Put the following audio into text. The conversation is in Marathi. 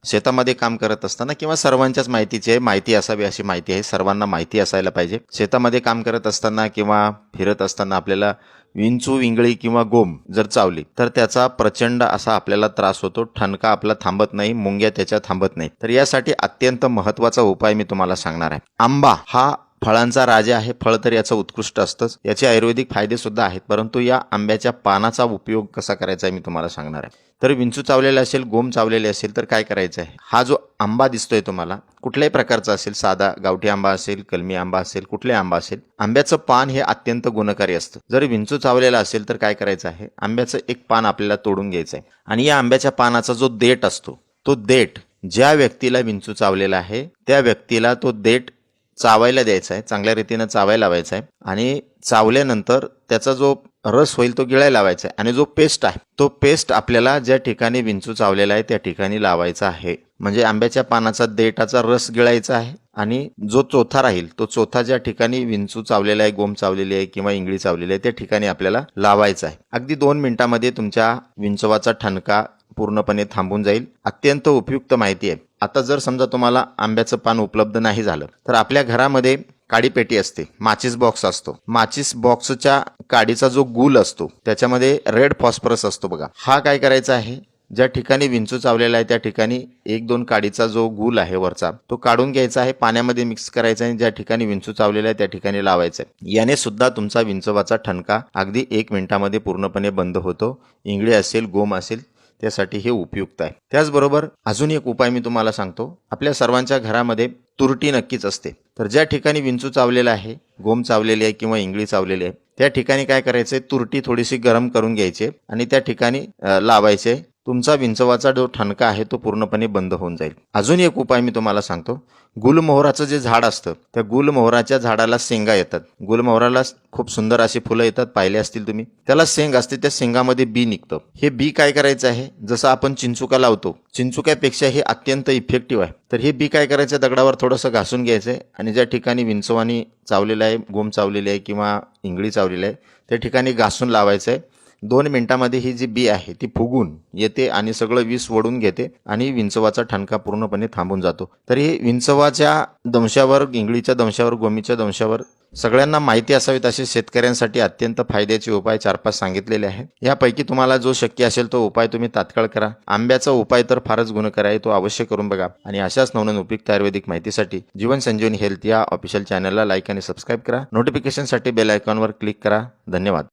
शेतामध्ये काम करत असताना किंवा सर्वांच्याच माहितीची आहे, माहिती असावी अशी माहिती आहे, सर्वांना माहिती असायला पाहिजे. शेतामध्ये काम करत असताना किंवा फिरत असताना आपल्याला विंचू, विंगळी किंवा गोम जर चावली तर त्याचा प्रचंड असा आपल्याला त्रास होतो. ठणका आपला थांबत नाही, मुंग्या त्याच्या थांबत नाही. तर यासाठी अत्यंत महत्त्वाचा उपाय मी तुम्हाला सांगणार आहे. आंबा हा फळांचा राजा आहे. फळ तर याचं उत्कृष्ट असतंच, याचे आयुर्वेदिक फायदे सुद्धा आहेत. परंतु या आंब्याच्या पानाचा उपयोग कसा करायचा आहे मी तुम्हाला सांगणार आहे. तर विंचू चावलेला असेल, गोम चावलेले असेल तर काय करायचं आहे, हा जो आंबा दिसतोय तुम्हाला कुठल्याही प्रकारचा असेल, साधा गावठी आंबा असेल, कलमी आंबा असेल, कुठलाही आंबा असेल, आंब्याचं पान हे अत्यंत गुणकारी असतं. जर विंचू चावलेला असेल तर काय करायचं आहे, आंब्याचं एक पान आपल्याला तोडून घ्यायचं आहे आणि या आंब्याच्या पानाचा जो देठ असतो तो देठ ज्या व्यक्तीला विंचू चावलेला आहे त्या व्यक्तीला तो देठ चावायला द्यायचा आहे, चांगल्या रीतीनं चावायला लावायचा आहे आणि चावल्यानंतर त्याचा जो रस होईल तो गिळायला लावायचा आहे आणि जो पेस्ट आहे तो पेस्ट आपल्याला ज्या ठिकाणी विंचू चावलेला आहे त्या ठिकाणी लावायचा आहे. म्हणजे आंब्याच्या पानाचा देठाचा रस गिळायचा आहे आणि जो चोथा राहील तो चोथा ज्या ठिकाणी विंचू चावलेला आहे, गोम चावलेली आहे किंवा इंगळी चावलेली आहे त्या ठिकाणी आपल्याला लावायचा आहे. अगदी 2 मिनिटांमध्ये तुमच्या विंचवाचा ठणका पूर्णपणे थांबून जाईल. अत्यंत उपयुक्त माहिती आहे. आता जर समजा तुम्हाला आंब्याचं पान उपलब्ध नाही झालं तर आपल्या घरामध्ये काडी पेटी असते, माचीस बॉक्स असतो. माचीस बॉक्सच्या काडीचा जो गूल असतो त्याच्यामध्ये रेड फॉस्फरस असतो बघा. हा काय करायचा आहे, ज्या ठिकाणी विंचू चावलेला आहे त्या ठिकाणी 1-2 काडीचा जो गूल आहे वरचा तो काढून घ्यायचा आहे, पाण्यामध्ये मिक्स करायचा आहे, ज्या ठिकाणी विंचू चावलेला आहे त्या ठिकाणी लावायचं आहे. याने सुद्धा तुमचा विंचवाचा ठणका अगदी 1 मिनिटामध्ये पूर्णपणे बंद होतो. इंगळी असेल, गोम असेल त्यासाठी हे उपयुक्त आहे. त्याचबरोबर अजून एक उपाय मी तुम्हाला सांगतो. आपल्या सर्वांच्या घरामध्ये तुरटी नक्कीच असते. तर ज्या ठिकाणी विंचू चावलेला आहे, गोम चावलेली आहे किंवा इंगळी चावलेली आहे त्या ठिकाणी काय करायचंय, तुरटी थोडीशी गरम करून घ्यायची आणि त्या ठिकाणी लावायचे. तुमचा विंचवाचा जो ठणका आहे तो पूर्णपणे बंद होऊन जाईल. अजून एक उपाय मी तुम्हाला सांगतो. गुलमोहराचं जे झाड असतं त्या गुलमोहराच्या झाडाला शेंगा येतात. गुलमोहराला खूप सुंदर अशी फुलं येतात, पाहिले असतील तुम्ही. त्याला शेंग असते, त्या शेंगामध्ये बी निघतं. हे बी काय करायचं आहे, जसं आपण चिंचुका लावतो चिंचुक्यापेक्षा हे अत्यंत इफेक्टिव्ह आहे. तर हे बी काय करायचं, दगडावर थोडंसं घासून घ्यायचं आणि ज्या ठिकाणी विंचवानी चावलेलं आहे, गोम चावलेली आहे किंवा इंगळी चावलेली आहे त्या ठिकाणी घासून लावायचं आहे. 2 मिनिटांमध्ये ही जी बी आहे ती फुगून येते आणि सगळं विष ओढून घेते आणि विंचवाचा ठणका पूर्णपणे थांबून जातो. तर हे विंचवाच्या दंशावर, इंगळीच्या दंशावर, गोमीच्या दंशावर सगळ्यांना माहिती असावीत असे शेतकऱ्यांसाठी अत्यंत फायद्याचे उपाय 4-5 सांगितलेले आहेत. यापैकी तुम्हाला जो शक्य असेल तो उपाय तुम्ही तात्काळ करा. आंब्याचा उपाय तर फारच गुणकारी आहे, तो अवश्य करून बघा. आणि अशाच नवनवीन उपयुक्त आयुर्वेदिक माहितीसाठी जीवन संजीवनी हेल्थ या ऑफिशियल चॅनलला लाईक आणि सबस्क्राईब करा. नोटिफिकेशनसाठी बेल आयकॉनवर क्लिक करा. धन्यवाद.